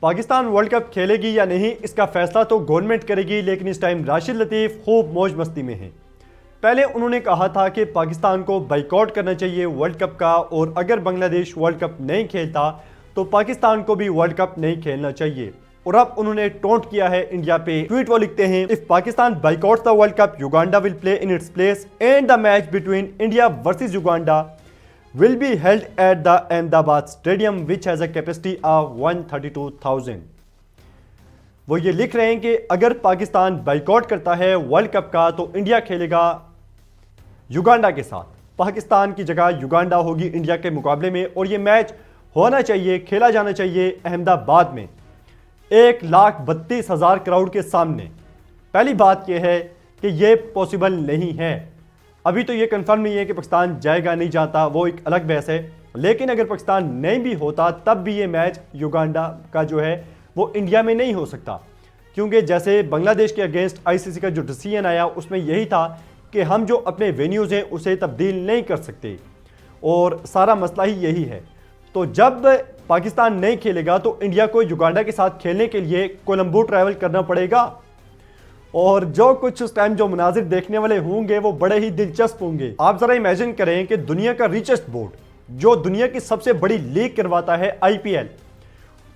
Pakistan world cup खेलेगी या नहीं इसका फैसला तो गवर्नमेंट करेगी, लेकिन इस टाइम राशिद लतीफ़ खूब मौज मस्ती में हैं। पहले उन्होंने कहा था कि पाकिस्तान को बाइकआउट करना चाहिए वर्ल्ड कप का, और अगर बांग्लादेश वर्ल्ड कप नहीं खेलता तो पाकिस्तान को भी वर्ल्ड कप नहीं खेलना चाहिए। और अब उन्होंने टोंट किया है इंडिया पे। ट्वीट वो लिखते हैं, if Pakistan boycotts the world cup Uganda will play in its place and the match between India versus Uganda will be held at the Ahmedabad Stadium which has a capacity of 132,000। वो ये लिख रहे हैं कि अगर पाकिस्तान बाइकआउट करता है world cup का तो इंडिया खेलेगा युगांडा के साथ। पाकिस्तान की जगह युगांडा होगी इंडिया के मुकाबले में, और ये मैच होना चाहिए, खेला जाना चाहिए अहमदाबाद में 1,32,000 क्राउड के सामने। पहली बात यह है कि ये पॉसिबल नहीं है। अभी तो ये कंफर्म नहीं है कि पाकिस्तान जाएगा नहीं जाता, वो एक अलग बहस है। लेकिन अगर पाकिस्तान नहीं भी होता तब भी ये मैच युगांडा का जो है वो इंडिया में नहीं हो सकता, क्योंकि जैसे बांग्लादेश के अगेंस्ट आईसीसी का जो डिसीजन आया उसमें यही था कि हम जो अपने वेन्यूज़ हैं उसे तब्दील नहीं कर सकते, और सारा मसला ही यही है। तो जब पाकिस्तान नहीं खेलेगा तो इंडिया को युगांडा के साथ खेलने के लिए कोलंबो ट्रैवल करना पड़ेगा, और जो कुछ उस टाइम जो मुनाजिर देखने वाले होंगे वो बड़े ही दिलचस्प होंगे। आप जरा इमेजिन करें कि दुनिया का रिचेस्ट बोर्ड, जो दुनिया की सबसे बड़ी लीग करवाता है आईपीएल,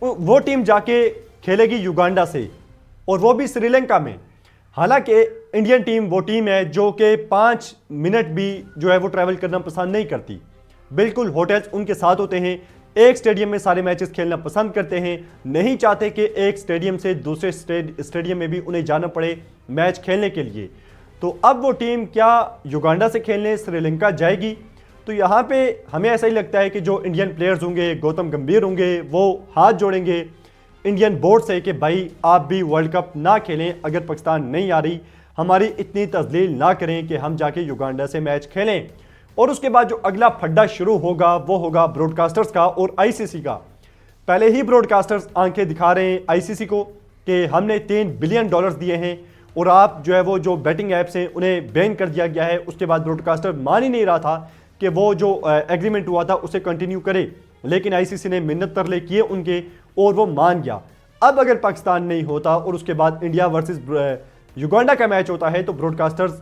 वो टीम जाके खेलेगी युगांडा से, और वो भी श्रीलंका में। हालांकि इंडियन टीम वो टीम है जो कि 5 मिनट भी जो है वो ट्रैवल करना पसंद नहीं करती। बिल्कुल होटल्स उनके साथ होते हैं, एक स्टेडियम में सारे मैचेस खेलना पसंद करते हैं, नहीं चाहते कि एक स्टेडियम से दूसरे स्टेडियम में भी उन्हें जाना पड़े मैच खेलने के लिए। तो अब वो टीम क्या युगांडा से खेलने श्रीलंका जाएगी? तो यहाँ पे हमें ऐसा ही लगता है कि जो इंडियन प्लेयर्स होंगे, गौतम गंभीर होंगे, वो हाथ जोड़ेंगे इंडियन बोर्ड से कि भाई आप भी वर्ल्ड कप ना खेलें, अगर पाकिस्तान नहीं आ रही हमारी इतनी तजलील ना करें कि हम जाके युगांडा से मैच खेलें। और उसके बाद जो अगला फड्डा शुरू होगा वो होगा ब्रॉडकास्टर्स का और आईसीसी का। पहले ही ब्रॉडकास्टर्स आंखें दिखा रहे हैं आईसीसी को कि हमने $3 बिलियन दिए हैं, और आप जो है वो जो बैटिंग ऐप्स हैं उन्हें बैन कर दिया गया है। उसके बाद ब्रॉडकास्टर मान ही नहीं रहा था कि वो जो एग्रीमेंट हुआ था उसे कंटिन्यू करे, लेकिन आईसीसी ने मिन्नत तरले किए उनके और वो मान गया। अब अगर पाकिस्तान नहीं होता और उसके बाद इंडिया वर्सेस युगांडा का मैच होता है तो ब्रॉडकास्टर्स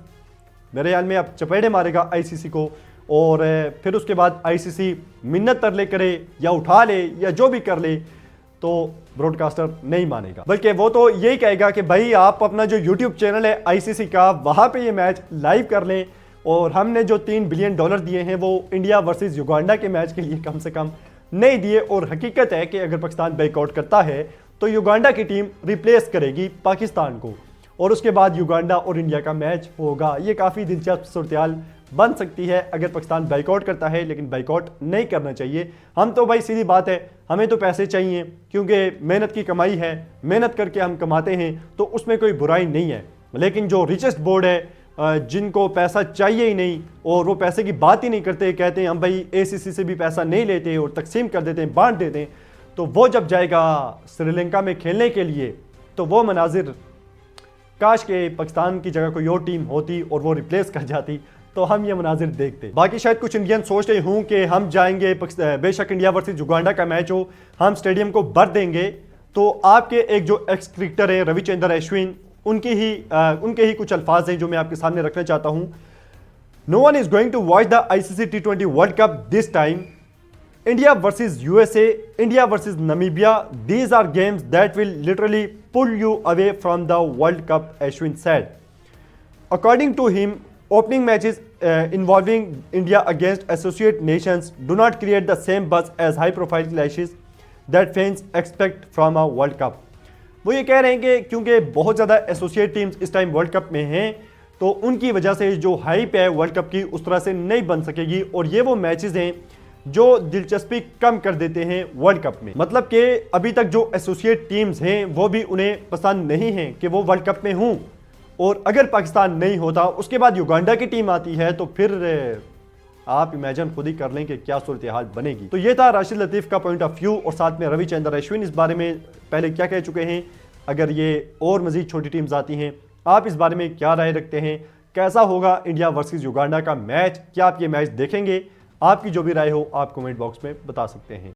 मेरे ख्याल में अब चपेड़े मारेगा आईसीसी को, और फिर उसके बाद आईसीसी मिन्नत तरले करे या उठा ले या जो भी कर ले तो ब्रॉडकास्टर नहीं मानेगा, बल्कि वो तो यही कहेगा कि भाई आप अपना जो यूट्यूब चैनल है आईसीसी का वहाँ पे ये मैच लाइव कर लें, और हमने जो $3 बिलियन दिए हैं वो इंडिया वर्सेस युगांडा के मैच के लिए कम से कम नहीं दिए। और हकीकत है कि अगर पाकिस्तान बाइकआउट करता है तो युगांडा की टीम रिप्लेस करेगी पाकिस्तान को, और उसके बाद युगांडा और इंडिया का मैच होगा। ये काफ़ी दिलचस्प सूरत बन सकती है अगर पाकिस्तान बाइकआउट करता है, लेकिन बाइकआउट नहीं करना चाहिए। हम तो भाई सीधी बात है, हमें तो पैसे चाहिए, क्योंकि मेहनत की कमाई है, मेहनत करके हम कमाते हैं, तो उसमें कोई बुराई नहीं है। लेकिन जो रिचेस्ट बोर्ड है जिनको पैसा चाहिए ही नहीं और वो पैसे की बात ही नहीं करते, कहते हैं हम भाई एसीसी से भी पैसा नहीं लेते और तकसीम कर देते हैं, बांट देते हैं, तो वो जब जाएगा श्रीलंका में खेलने के लिए तो वो मनाजिर काश के पाकिस्तान की जगह कोई और टीम होती और वो रिप्लेस कर जाती तो हम ये मनाजिर देखते। बाकी शायद कुछ इंडियन सोच रहे हों कि हम जाएंगे, बेशक इंडिया वर्सेस युगांडा का मैच हो, हम स्टेडियम को भर देंगे। तो आपके एक जो एक्स क्रिकेटर हैं रविचंद्रन अश्विन, उनके ही कुछ अल्फाज हैं जो मैं आपके सामने रखना चाहता हूं। No one is going to watch the ICC T20 world cup this time. India versus USA, India versus Namibia, these are games that will literally pull you away from the World Cup, Ashwin said. According to him, opening matches involving India against associate nations do not create the same buzz as high-profile clashes that fans expect from a World Cup. वो ये कह रहे हैं कि क्योंकि बहुत ज़्यादा associate teams इस टाइम वर्ल्ड कप में हैं, तो उनकी वजह से जो हाइप है वर्ल्ड कप की उस तरह से नहीं बन सकेगी, और ये वो मैचेस हैं जो दिलचस्पी कम कर देते हैं वर्ल्ड कप में। मतलब कि अभी तक जो एसोसिएट टीम्स हैं वो भी उन्हें पसंद नहीं है कि वो वर्ल्ड कप में हों, और अगर पाकिस्तान नहीं होता उसके बाद युगांडा की टीम आती है तो फिर आप इमेजिन खुद ही कर लें कि क्या सूरत हाल बनेगी। तो ये था राशिद लतीफ़ का पॉइंट ऑफ व्यू, और साथ में रविचंद्रन अश्विन इस बारे में पहले क्या कह चुके हैं। अगर ये और मजीद छोटी टीम्स आती हैं, आप इस बारे में क्या राय रखते हैं? कैसा होगा इंडिया वर्सेस युगांडा का मैच? क्या आप ये मैच देखेंगे? आपकी जो भी राय हो आप कमेंट बॉक्स में बता सकते हैं।